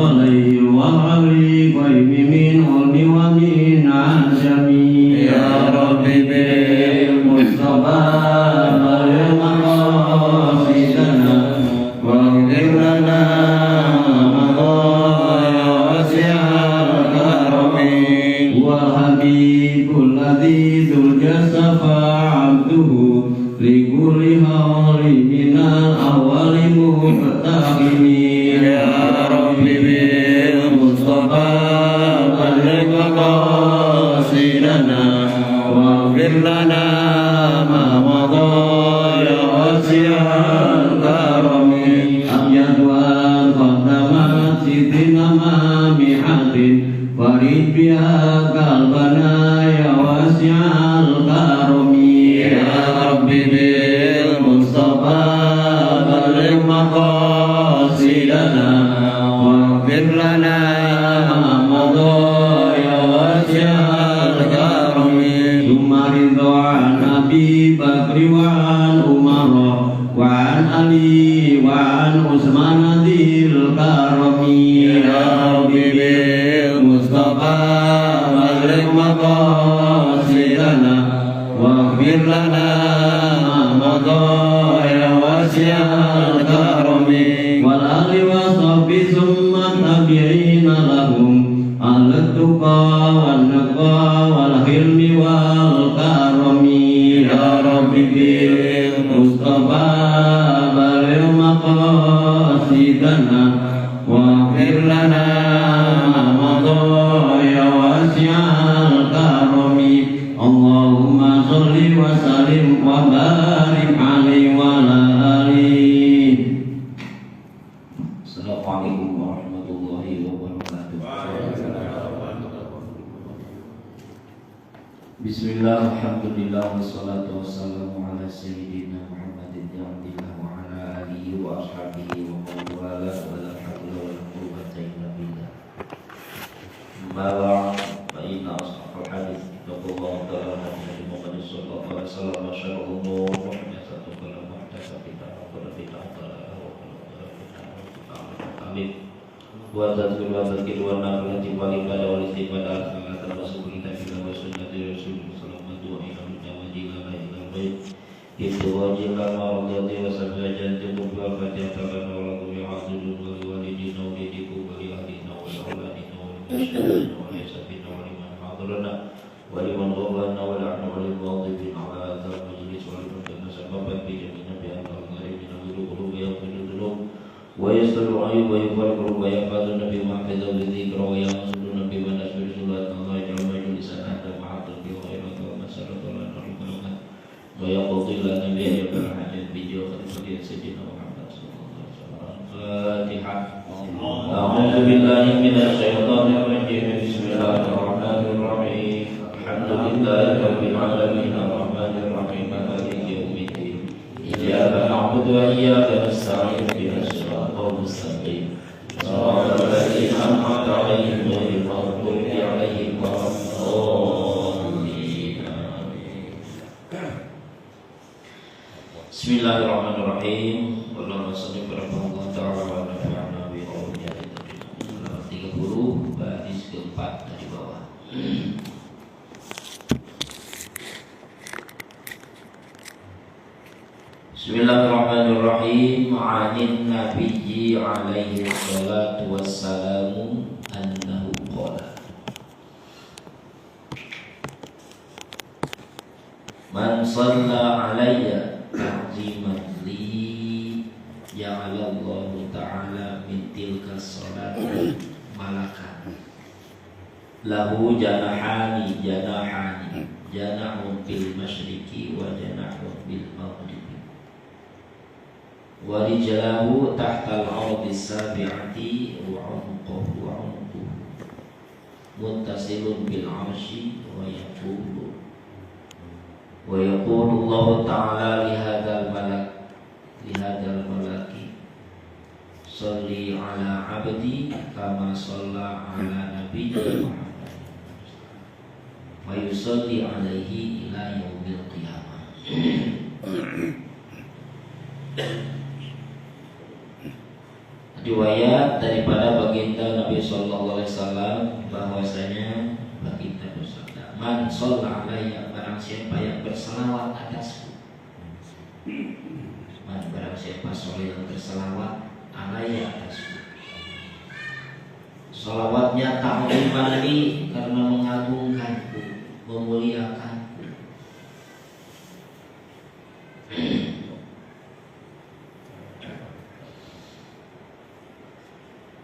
عليه والعلي من علم ومن عجم يا ربي بالمصطفى بلغ مقاصدنا واغفر لنا مضايا واسع الكرم وحبيب الذي ترجى عبده لكل حال من الأول مقتحم يا ربي بالمصطفى بلغ مقاصدنا واغفر لنا ما مضى يا واسع الكرم أبيض والقدمات ستنا مامحة فرد بها قلبنا يا واسع الكرم يا ربي بالمصطفى بلغ مقاصدنا واغفر لنا ما مضى يا واسع الكرم ثم رضا عن أبي بكر وعن عمر وعن علي وعن عثمان ذي الكرم يا ربي بالمصطفى بلغ مقاصدنا واغفر لنا ما مضى يا واسع الكرم والآل وصحبه ثم التابعين لهم على التقى والنقى والحلم والكرم يا ربي بالمصطفى بلغ مقاصدنا واغفر لنا ما مضى يا واسع الكرم اللهم صل وسلم وبارك عليه وعلى آله. Assalamualaikum warahmatullahi wabarakatuh. Bismillah, alhamdulillah, wassalatu wassalamu ala sayyidina Muhammadin ya'adillah wa ala alihi wa ashabihi wa mawala wa la hawla wa la quwwata illa billah. Mawa wa inna ashrafal hadith taqullah ta'ala Nabi Muhammad sallallahu alaihi wasallam wa syarrul umur muhdatsatuha wa la muhdatsatin wa la bid'atin amin wa tadhkuru wa tadhkuru wa nafilati wal ibadah wal istiqadah ala termasuk kita bila wa sunnati rasulullah sallallahu alaihi wasallam wa jilla ila baik itu wajiblah maradhi wa sabajat tubuh wa fatihah wa la yu'adhidu wa walidina wa lidiku wa li ahlina wa auladina wa muslimina wa yasafina wa liman hadarana wa liman ghablana wa la'na wa lil ghadibin ala hadzal majlis wa liman kana sababan bi jamina bi anna al-gharibin al-qulub yaqulu ويستر العيب ويفرق ويحفظ النبي محفظ بالذكر وينصر النبي ونشر صلاة الله يجعل مجلسا أهدى محطا بغيرك ومسرة ولا نحرمك ويقضي لنا بأجر الحاجات بجوهر فضيلة سيدنا محمد صلى الله عليه وسلم الفاتحة أعوذ بالله من الشيطان الرجيم بسم الله الرحمن الرحيم الحمد لله رب العالمين الرحمن الرحيم مالك يوم الدين إياك نعبد وإياك نستعين المستقيم صراط الذين أنعمت عليهم غير المغضوب عليهم ولا الضالين. Bismillahirrahmanirrahim. Allahumma shalli ala Muhammad wa ala ali Muhammad. 30 baris keempat dari bawah. Bismillahirrahmanirrahim. Anin nabiyyi alaihi salatu wassalamu annahu qala man shalla alayya ta'ziman li ja'alallahu ta'ala min tilka salati malakan lahu janahani janahun bil masyriqi wa janahun bil maghribi wa rijlahu tahtal ardi sabi'ati wa unuquhu muttasilun bil arshi wa yaqulu Allah ta'ala li hadzal malaki sholli ala abdi kama shalla ala nabiyyi Muhammad wa yusalli alaihi ila yaumil qiyamah. Tadi riwayat daripada baginda Nabi Sallallahu Alaihi Wasallam bahwasanya baginda bersabda, "Man shalla alayya, barang siapa yang berselawat atasku." Man, barang siapa soleh yang berselawat alayya atasku. Salawatnya ta'ziman li, karena mengagungkanku, memuliakanku.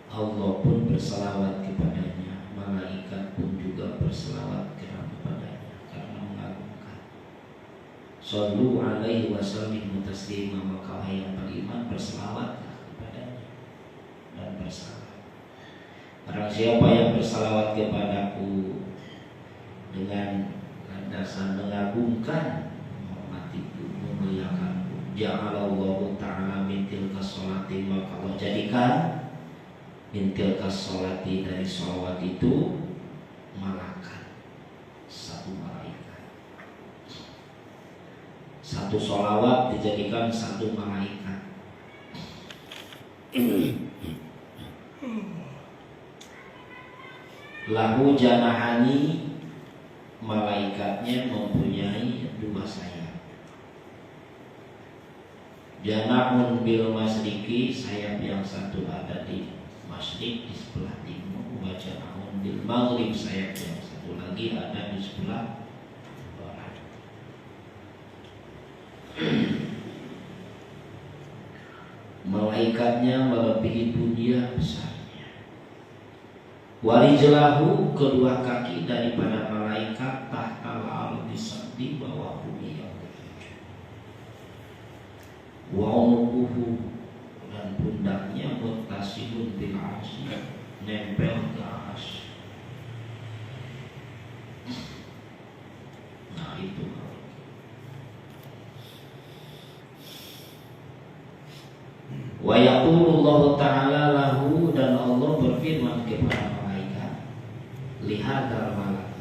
Allah pun berselawat kepadanya, malaikat pun juga berselawat kepadanya karena mengagungkan. Shallu alaihi wasallimu taslima, maka wahai yang beriman berselawatlah kepadanya dan bersalawat. Barang siapa yang bersalawat kepadaku dengan landasan mengagungkan, menghormatiku, memuliakanku, ja'alallahu ta'ala min tilka sholati, maka Allah jadikan min tilka sholati, dari sholawat itu malakan, satu malaikat. Satu sholawat dijadikan satu malaikat. Lahu janahani, malaikatnya mempunyai dua sayap. Janahun bil masriki, sayap yang satu ada di masrik, di sebelah timur. Wa janahun bil maghrib, sayap yang satu lagi ada di sebelah barat. Malaikatnya melebihi dunia besar. Warijlahu, kedua kaki daripada malaikat tahtal ardi, di bawah bumi yang ketujuh. Wa unuquhu, dan pundaknya muttasimun bil arsy, nempel ke arsy. Nah itu. Wa yaqulullahu ta'ala lahu, dan Allah berfirman kepada lihadal malak,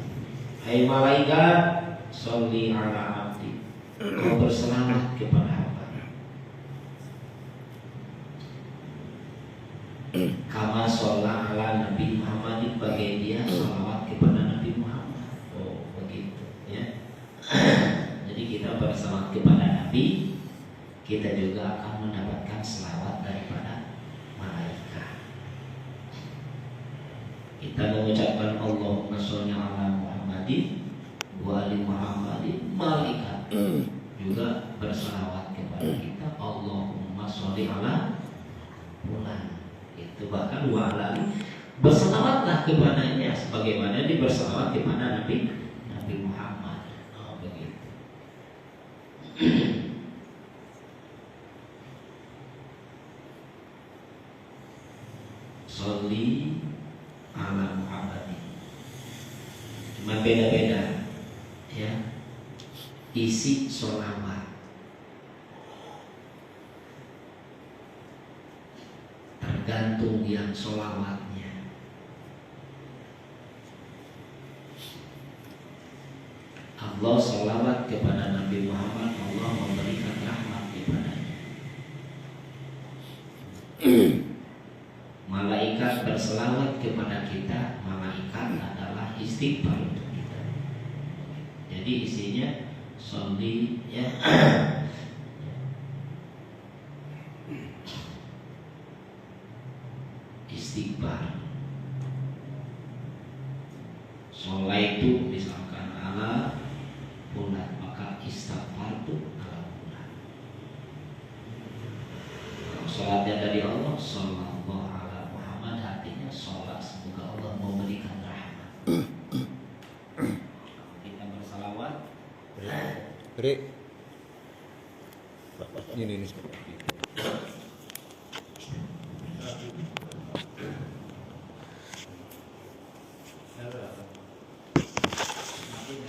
hai malaikat, sholli ala abdi, kau berselawat kepada hamba, kama sholla ala Nabi Muhammad, bagai dia sholawat kepada Nabi Muhammad. Oh begitu ya. Jadi kita berselawat kepada Nabi, kita juga akan mendapatkan selawat daripada malaikat. Kita mengucapkan Allahumma sholli ala Muhammadin wa ali Muhammadin, malaikat juga berselawat kepada kita, Allahumma sholli ala fulan. Itu bahkan wa ala, berselawatlah kepadanya sebagaimana dia berselawat kepada Nabi Muhammad. Oh begitu. Sholli ala Muhammad, cuma beda-beda ya isi sholawat, tergantung yang sholawatnya. Allah sholawat kepada Nabi Muhammad, Allah memberikan rahmat kepadanya. Malaikat berselawat kepada kita, malaikat adalah istighfar untuk kita. Jadi isinya sholli ya. Istighfar. Sholat itu misalkan ala fulan, maka istighfar itu ala fulan. Kalau sholatnya dari Allah, sallallahu ala Muhammad, artinya sholat semoga Allah memberikan rahmat. Kita bersalawat. Rek. Ini.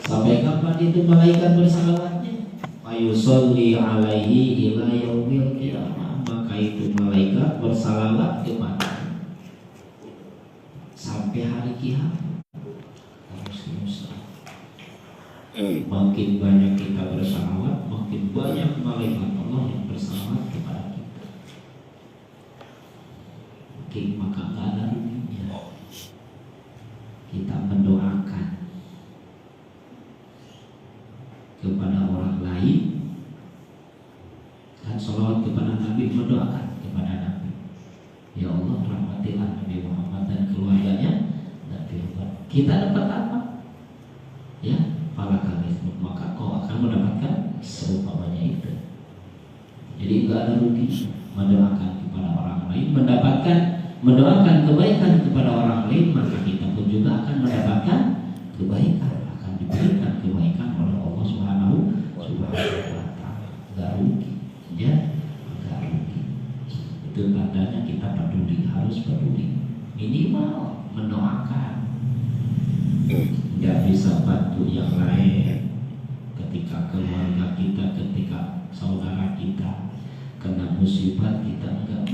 Sampai kapan itu malaikat bersalawatnya? Ayusolli alaihi ila yaumil qiyamah, maka itu malaikat bersalawat kepada sampai hari kiamat. Makin banyak kita bersalawat, makin banyak malaikat Allah yang bersalawat kepada kita. maka nggak ada ruginya kita mendoakan kepada orang lain. Kan sholawat kepada Nabi, mendoakan kepada Nabi, ya Allah rahmatilah Nabi Muhammad dan keluarganya. Nabi Muhammad, kita dapat apa? Ya, falaka mithlu, maka kau akan mendapatkan seumpamanya itu. Jadi enggak ada rugi mendoakan kepada orang lain, mendoakan kebaikan kepada orang lain, maka kita pun juga akan mendapatkan kebaikan, akan diberikan kebaikan oleh Allah Subhanahu wa taala. Enggak rugi, ya, enggak rugi. Itu tandanya kita peduli, harus peduli. Minimal mendoakan. Enggak bisa bantu yang lain ketika keluarga kita, ketika saudara kita kena musibah, kita enggak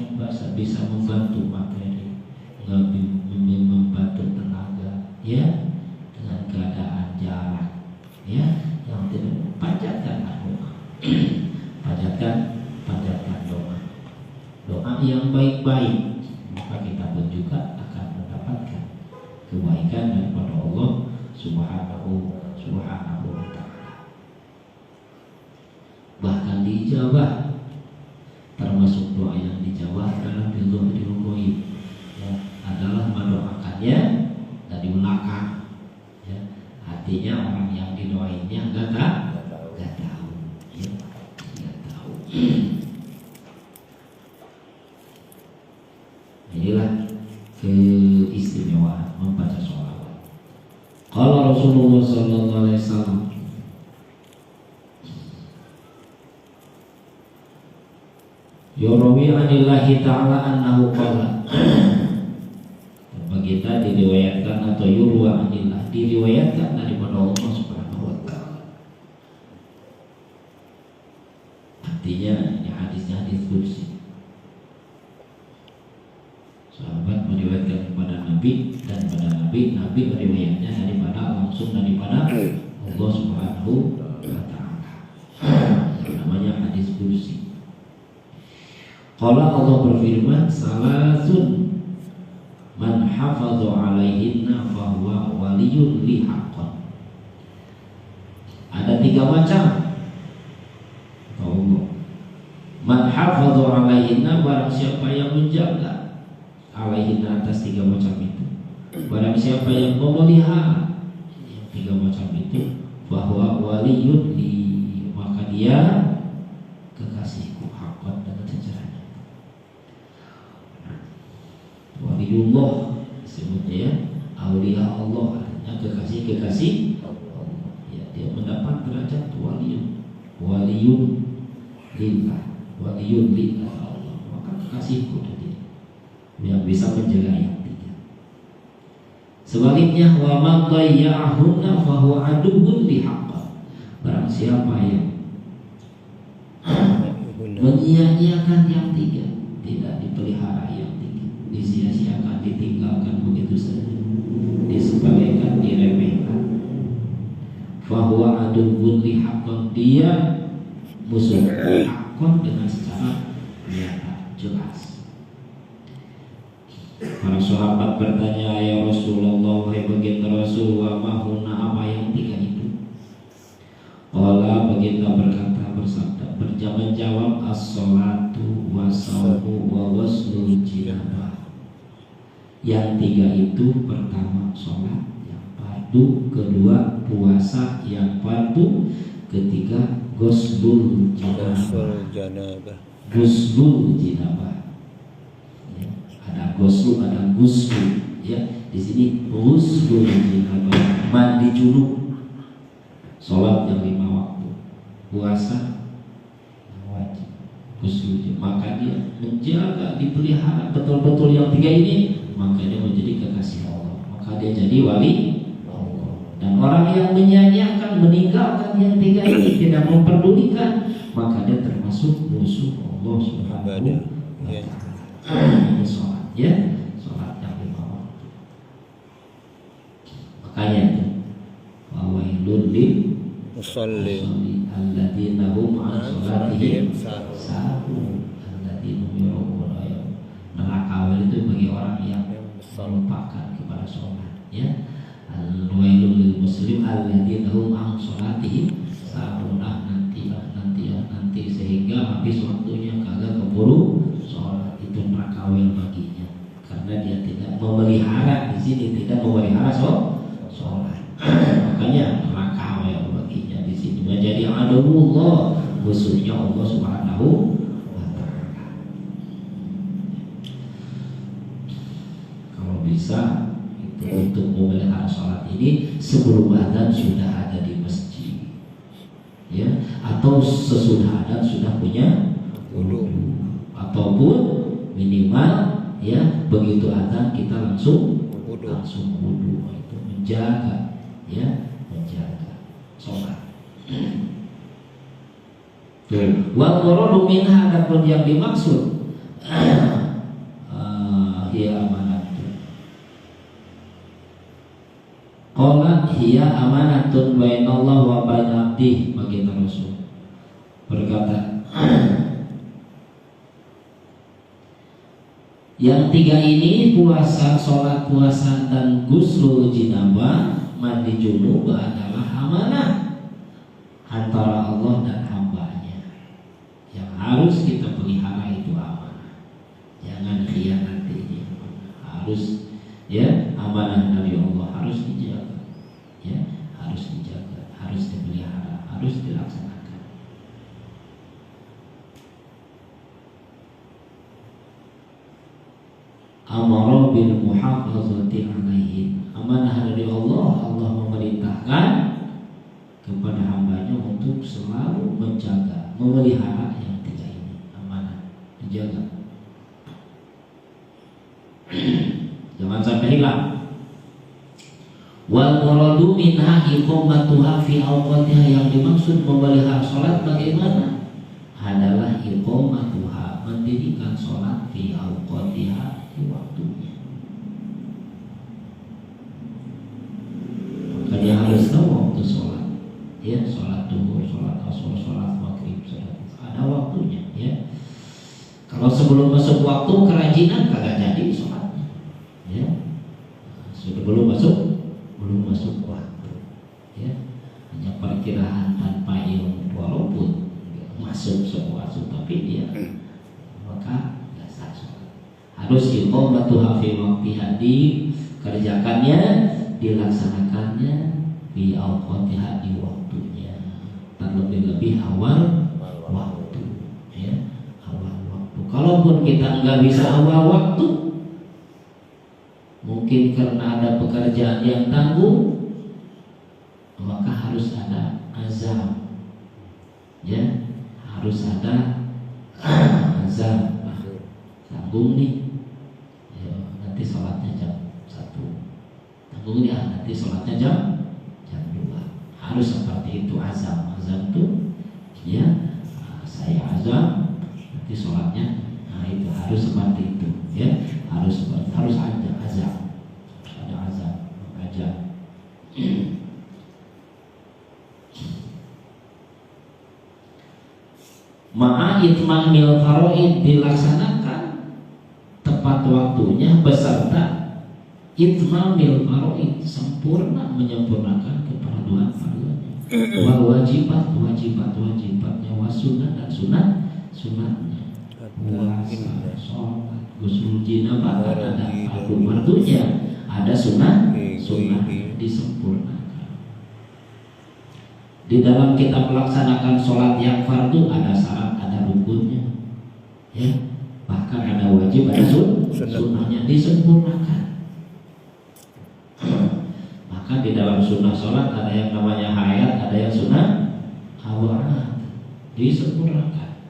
bisa membantu materi, enggak membantu tenaga, ya, dengan keadaan jarak, ya, yang tidak panjatkanlah doa, panjatkan doa yang baik-baik, maka kita pun juga akan mendapatkan kebaikan daripada Allah Subhanahu wa taala. Bahkan dijawab, termasuk doa yang dijawab adalah bidhuril ghaib, ya, adalah mendoakannya dari belakang, ya, artinya orang yang didoainnya enggak tahu, ya, enggak tahu. Inilah keistimewaan membaca sholawat. Qala Rasulullah sallallahu alaihi wasallam, yurawi anillahi ta'ala annahu qala. Kita diriwayatkan atau yurwa anillah, diriwayatkan daripada Allah Subhanahu wa taala. Artinya ini hadisnya hadis qudsi. Sahabat meriwayatkan kepada Nabi, dan pada Nabi meriwayatnya langsung daripada Allah Subhanahu wa taala. Namanya hadis qudsi. Qala, Allah berfirman, salasun man hafadhu alaihinna fahuwa waliyun li haqqan. Ada 3 macam. Allah, man hafadhu alaihinna, barang siapa yang menjaga, alaihinna, atas 3 macam itu, barang siapa yang memelihara 3 macam itu, fahuwa waliyun li, maka dia kekasihku, haqqan, dengan sejarahnya. Waliullah disebutnya, ya, aulia Allah, artinya kekasih Allah, ya, dia mendapat derajat waliyun lillah Allah, maka kekasihku dia yang bisa menjaga yang 3. Sebaliknya, wa man dhayya'ahunna fa huwa aduwwun li haqqan, barang siapa yang menyia-nyiakan yang 3, tidak dipelihara yang 3, disia-siakan, ditinggalkan begitu saja, disepelekan, diremehkan, fahuwa aduwwun li haqqan, dia musuh haqqan, dengan secara nyata, jelas. Para sahabat bertanya, ya Rasulullah, wahai baginda Rasul, wa mahuna, apa yang 3 itu? Qala, baginda berkata, bersabda, menjawab, as-sholatu was-shaumu wa waslul jinabah. Yang 3 itu, pertama sholat yang fardu, kedua puasa yang fardu, ketiga ghuslul janabah. Ghuslul janabah. Ya, ada ghusl, ada ghusl. Ya, di sini ghuslul janabah, mandi junub, sholat yang 5 waktu, puasa yang wajib, ghuslul janabah. Maka dia menjaga, dipelihara betul-betul yang 3 ini, maka dia menjadi kekasih Allah, maka dia jadi wali Allah. Dan orang yang menyia-nyiakan, meninggalkan yang 3 ini, tidak memperdulikan, maka dia termasuk musuh Allah Subhanahu wa taala. Ini sholat, ya, sholat yang 5 waktu. Makanya itu, wa wailul lil musallin alladzina hum an sholatihim sahun alladzina hum yura'un. Neraka awal itu bagi orang yang melupakan kepada sholat, ya. Al-wailul lil muslim alladzina hum an sholatihim sahun. Nanti sehingga habis waktunya kagak keburu sholat, itu neraka baginya karena dia tidak memelihara, di sini tidak memelihara sholat. Makanya neraka baginya di sini menjadi aduwwullah, musuhnya Allah Subhanahu wa taala. Kalau bisa itu untuk memelihara sholat ini sebelum adzan sudah ada di masjid, ya, atau sesudah adzan sudah punya wudu, ataupun minimal ya begitu adzan kita langsung wudu. Itu menjaga, ya, menjaga sholat. Wal muradu minha, adapun yang dimaksud hiya amanatun. Qala hiya amanatun bainallah wa bain abdih, bagi Rasul berkata yang tiga ini, puasa, sholat puasa, dan ghusl jinabah, mandi junub, adalah amanah antara Allah dan hambanya yang harus kita pelihara. Itu amanah, jangan khianati ini. Harus, ya, amanah dari Allah harus dijaga, ya, harus dijaga, harus dipelihara, harus dilaksanakan. Amara bil muhafazati alaihi, amanah dari Allah. Allah memerintahkan kepada hambanya untuk selalu menjaga, memelihara yang tiga ini. Amanah dijaga, jangan sampai hilang. Wal muradu minha iqamatuha fi awqatiha, yang dimaksud memelihara sholat bagaimana? Adalah iqamatuha, mendirikan sholat fi awqatiha, di waktunya. Maka dia harus tahu waktu sholat, ya, sholat duhur, sholat asar, sholat maghrib, ada waktunya, ya. Kalau sebelum masuk waktu kerajinan kagak jadi sholatnya, ya. Sudah belum masuk waktu, ya. Hanya perkiraan tanpa ilmu, walaupun masuk sewaktu, tapi dia maka nggak sah sholat. Harus iqamatuha fi waqtiha, dikerjakannya, dilaksanakannya fi awqatiha, di waktunya, terlebih-lebih awal waktu, ya, awal waktu. Kalaupun kita nggak bisa awal waktu, mungkin karena ada pekerjaan yang tanggung, maka harus ada azam, ya, harus ada azam. Tanggung nih, ya, nanti sholatnya jam 1, tanggung nih, nanti sholatnya jam 2. Harus seperti itu azam. Azam itu, ya, saya azam nanti sholatnya, nah itu harus seperti itu, ya, harus ada azam, ada azam, aja. Ma'a itmamil faraid, dilaksanakan tepat waktunya beserta itmamil faraid, sempurna, menyempurnakan keperluan fardunya, wal wajibatnya, wasunnah dan sunatnya, puasa, sholat, ghusl jinabah, ada fardunya, ada sunnah disempurnakan. Di dalam kita melaksanakan sholat yang fardu ada syarat, ada rukunnya, ya, bahkan ada wajib, ada sunnahnya, disempurnakan. Maka di dalam sunnah sholat ada yang namanya hayat, ada yang sunnah awal, disempurnakan.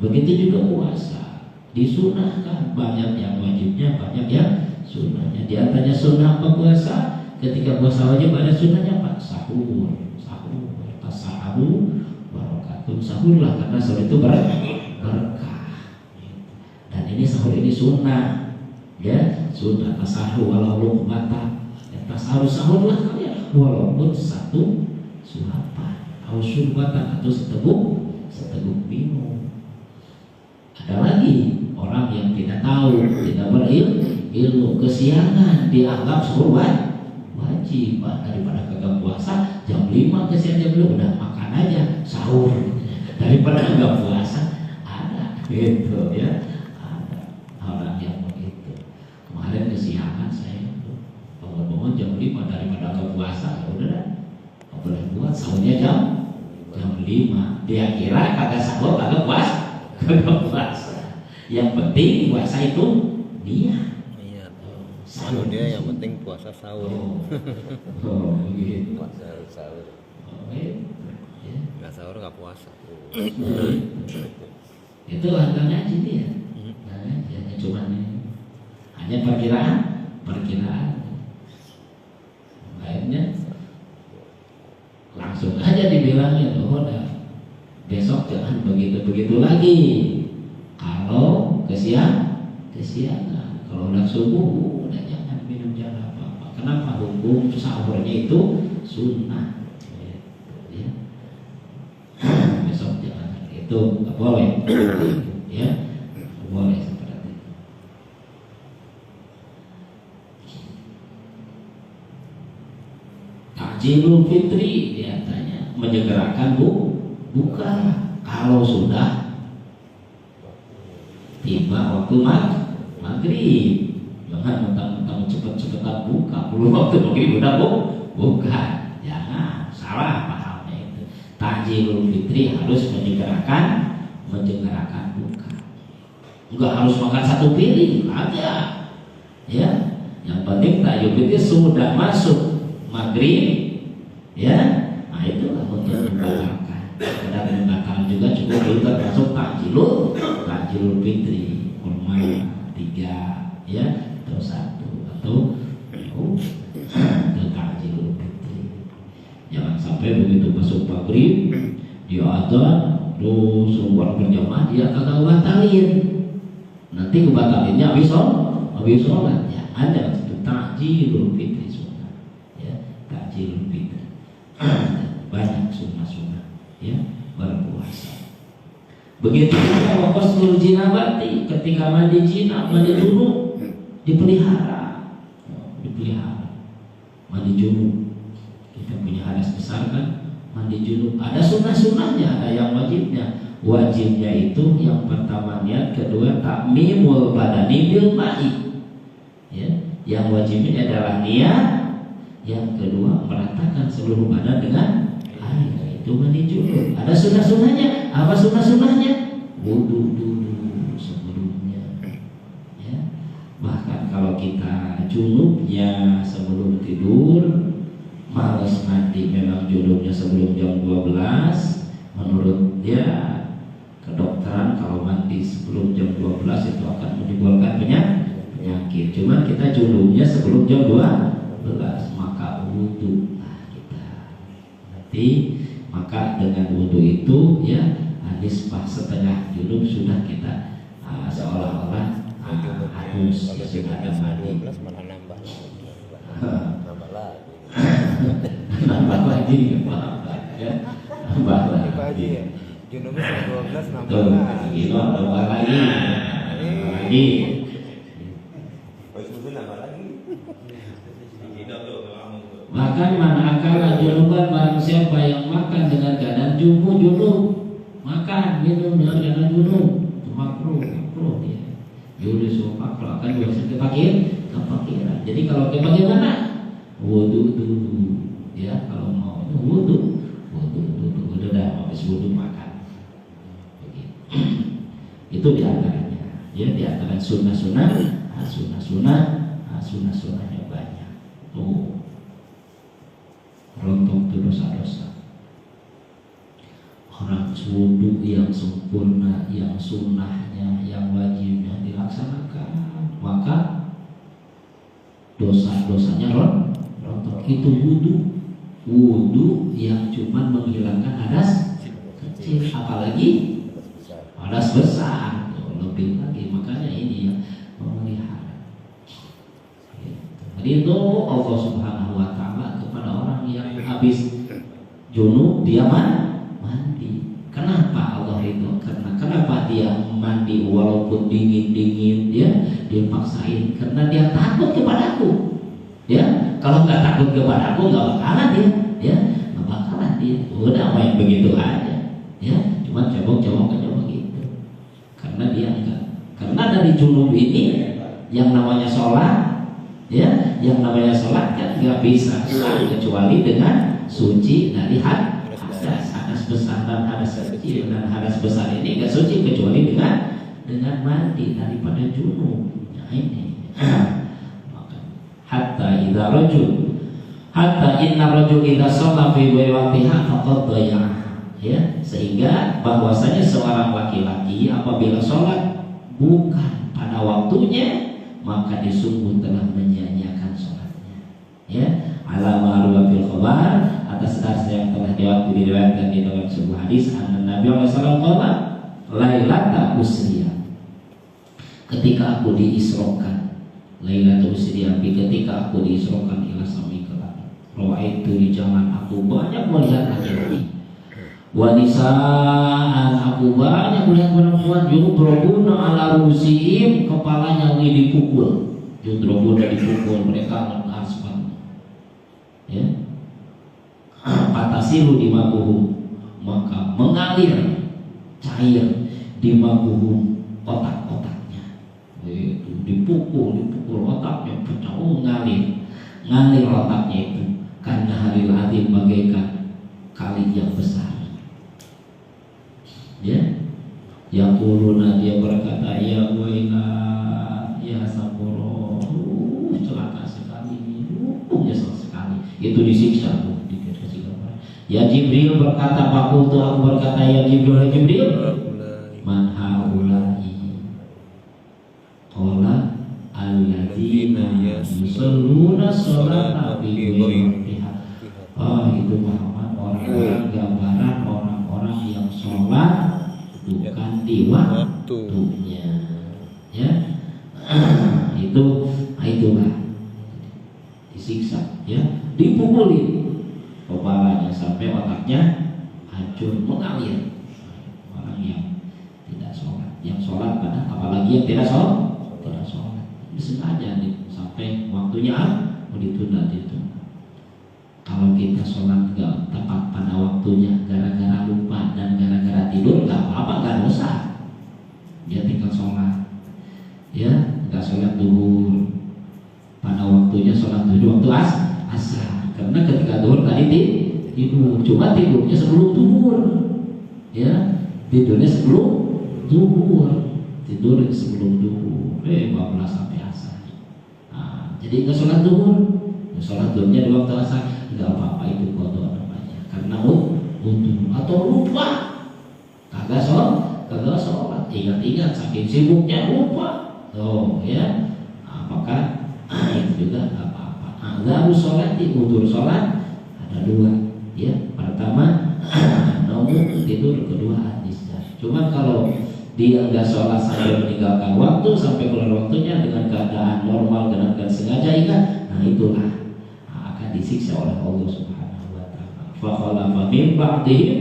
Begitu juga puasa, disunahkan, banyak yang wajibnya, banyak yang sunnahnya. Di antaranya sunnah puasa, ketika puasa wajib ada sunnahnya, Pak, sahur, barokatun, sahurlah karena sahur itu berkah. Dan ini sahur ini sunnah, ya, sunnah tasahur walau luqmata, ya, tasahur sahurlah kalian walaupun satu suapan, atau surbatan, atau seteguk minum. Ada lagi orang yang tidak tahu, tidak kesiangan dianggap suruh wajib. Daripada kagak puasa jam 5 kesian jam 5 udah makan aja sahur daripada kagak puasa. Ada gitu ya, ada orang yang begitu. Kemarin kesiangan saya bangun jam 5 daripada kagak puasa, ya udah dah nggak boleh buat sahurnya jam 5. Dia kira kagak sahur kagak puasa. Yang penting puasa itu dia. Iya. Sahur dia yang penting puasa sahur. Begitu. Puasa sahur. Ya. Nggak sahur nggak puasa. Itu harga ngaji dia. Nah, hanya cuma ini. Hanya perkiraan. Lainnya langsung aja dibilangin, oh besok jangan begitu lagi. Kalau kesiangan, kalau udah subuh udah jangan minum jangan apa-apa. Kenapa? Hukum sahurnya itu sunnah. Ya. Besok jangan itu nggak boleh. Ya, nggak boleh seperti itu. Takjilul fitri diantaranya menyegerakan buka kalau sudah tiba waktu maghrib. Jangan mentang-mentang cepet-cepetan buka belum waktu maghrib udah buka. Jangan, salah pahamnya itu. Takjilul fitri harus menyegerakan buka. Enggak harus makan satu piring aja. Ya, yang penting takjilul fitri sudah masuk maghrib, ya, nah itulah untuk membatalkan. Dan membatalkan juga cukup masuk takjilul fitri, kurma 3, ya, atau 1 atau takjilul fitri. Jangan sampai begitu masuk maghrib dia adzan terus suruh berjamaah dia kagak batalin. Nanti kebatalinnya habis sholat. Ya, ada takjilul fitri. Takjilul fitri banyak sunnah ya berpuasa. Begitu juga wasul jinabati, ketika mandi junub dipelihara. Mandi junub, kita punya hadas besar kan, mandi junub ada sunnahnya, ada yang wajibnya. Wajibnya itu yang pertama niat, kedua takmimul badani bil ma'i. Ya, yang wajibnya adalah niat, yang kedua meratakan seluruh badan dengan air. Itu mandi junub. Ada sunnahnya. Apa sunnahnya? Wudu dulu sebelumnya. Ya. Bahkan kalau kita junubnya sebelum tidur, malas mandi, memang junubnya sebelum jam 12, menurut dia kedokteran kalau mandi sebelum jam 12 itu akan menimbulkan penyakit. Cuman kita junubnya sebelum jam 12, maka wudu kita. Nanti maka dengan wudu itu ya nisbah setengah junub sudah kita seolah-olah harus sudah ada mandi. Nambah lagi ya. Nambah lagi. Junubnya 12 nambah lagi. Nambah lagi. Makan man akal junuban, barang siapa yang makan dengan keadaan junub, makan minum dengan keadaan junub, makruh dia. Yulisu makruh akan biasa kepakiran. Jadi kalau bagaimana? Wudu dulu, ya kalau mau wudu dulu dah, habis wudu makan. Begitu. Itu diantaranya, ya diantara sunnahnya banyak. Tuh. Rontok itu dosa-dosa. Orang wudu yang sempurna, yang sunnahnya, yang wajibnya dilaksanakan, maka dosa-dosanya rontok. Itu wudu yang cuma menghilangkan hadas kecil, apalagi hadas besar, lebih lagi. Makanya ini ya memelihara. Jadi itu Allah Subhanahu Wa Taala kepada orang yang habis junub dia mandi. Kenapa Allah itu? Kenapa dia mandi walaupun dingin ya, dia paksain karena dia takut kepadaku. Ya, kalau nggak takut kepadaku nggak bakalan dia, ya nggak bakalan dia. Udah main begitu aja, ya. Cuma cebok-cebok aja begitu. Karena dia enggak. Karena dari junub ini yang namanya sholat, ya, yang namanya sholat kan nggak bisa kecuali dengan suci dari hadas besar dan hadas kecil, dan hadas besar ini nggak suci kecuali dengan mandi daripada junub. Nah ini. Hatta inna rajul idza shalla fi waqtiha faqad dhayya, ya, sehingga bahwasanya seorang laki-laki apabila sholat bukan pada waktunya maka disungguh telah menyia-nyiakan sholatnya, ya. Ala ma'ruwa fil khabar, atas dasar yang telah diriwayatkan di dalam sebuah hadis, anna Nabi sallallahu alaihi wasallam lailata usriya, ketika aku diisrokan, Lailatul Usriya, ketika aku diisrokan ila sami ke langit, rawaitu di jalan aku banyak melihat laki-laki, wanisaan aku banyak melihat perempuan, yudrobuna ala rusihim, kepalanya dipukul, yudrobuna dipukul, mereka mengarspan, ya, patasilu di mabuhum, maka mengalir cair di mabuhum otak-otaknya, itu dipukul otaknya pecah, ngalir otaknya itu karena hari azim bagaikan kali yang besar, ya. Yaquluna, dia berkata, ya waila ya saboro, celaka sekali, nyesel sekali, itu disiksa tuh, dikasih kabar. Ya Jibril berkata, aku berkata, ya Jibril man haulai, qala alladzina yusalluna sholata fi waqtiha. Itu Muhammad, orang-orang gambaran orang-orang yang sholat bukan di waktunya, ya. Itulah disiksa, ya, dipukuli kepalanya sampai otaknya hancur, mengalir. Orang yang tidak sholat, yang sholat pada, apalagi yang tidak sholat, sengaja sampai waktunya ditunda. Kalau kita sholat nggak tepat pada waktunya, gara-gara lupa dan gara-gara tidur, nggak apa-apa, nggak dosa. Dia tinggal sholat, ya, nggak sholat duhur pada waktunya, sholat duhur waktu asar. Karena ketika duhur tadi tidur, cuma tidurnya sebelum duhur, ya, tidurnya sebelum duhur, bablas sampai asar. Nah, jadi nggak sholat duhur, sholat duhurnya di waktu asar, nggak apa-apa, itu qada namanya, karena atau lupa, kagak sholat, ingat-ingat saking sibuknya lupa, ya, apakah itu juga nggak apa-apa. Azharu sholat, udzur sholat ada dua, ya. Pertama tidur, kedua hadisnya. Cuma kalau dia nggak sholat sampai meninggalkan waktu, sampai keluar waktunya dengan keadaan normal, dengan sengaja ingat, nah itulah akan disiksa oleh Allah Subhanahu wa taala. Fa khalafa min ba'dihim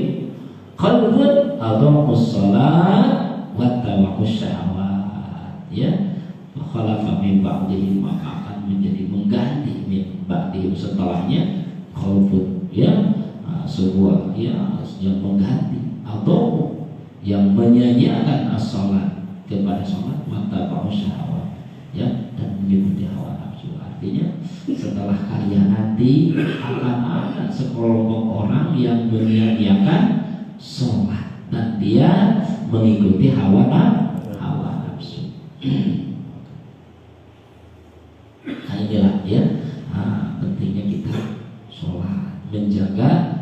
khalfun adhaqus shalat wa tawaqus syahwat, ya. Fa khalafa min ba'dihim, maka akan menjadi mengganti min ba'dihim, setelahnya khalfun, ya, sebuah, ya, yang mengganti atau yang menyanyiakan as-salat kepada salat, mata syahwat, ya, dan mengikuti hawa nafsu. Artinya setelah kalian nanti akan ada sekelompok orang yang menyanyiakan salat dan dia mengikuti hawa nafsu. Nah inilah, ya, pentingnya kita sholat, menjaga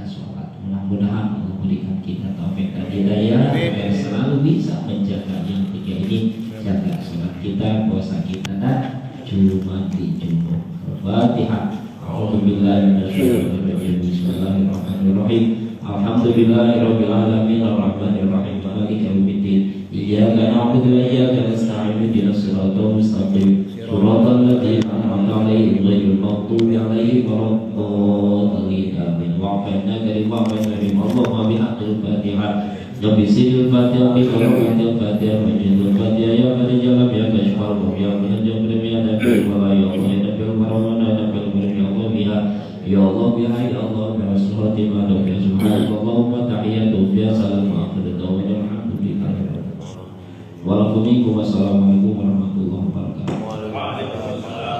sholat. Mudah-mudahan Allah berikan kita taufik dan hidayah agar selalu bisa menjaga yang tiga ini, jaga sholat kita, puasa kita, dan cuma di jumlah. Al-Fatihah. A'udzubillahi minasyaitonir rajim. Bismillahirrahmanirrahim. Alhamdulillahirabbil alamin arrahmanir rahim maliki yaumiddin. Iyyaka na'budu wa iyyaka nasta'in ihdinas siratal mustaqim. Shiratal ladzina an'amta 'alaihim ghairil maghdubi 'alaihim waladdallin. Amin. Wa'afina karim wa'afina karim. Allahumma bihaqqil Fatihah. Ya bisil Fatihah bi Fatil Fatihah Majidul Fatihah Ya Mari Jalam Ya Kashfar Ya Menajam Premier Ya Kashfar Ya Allah Ya Nabil Maramana Ya Nabil Maram Ya Allah Biha Ya Allah Biha Ya Allah Biha Surati Mada Ya Subhanallahumma Tahiyatu Ya Salam Akhir Dawai Alhamdulillah Walaupunikum Wassalamualaikum warahmatullahi wabarakatuh.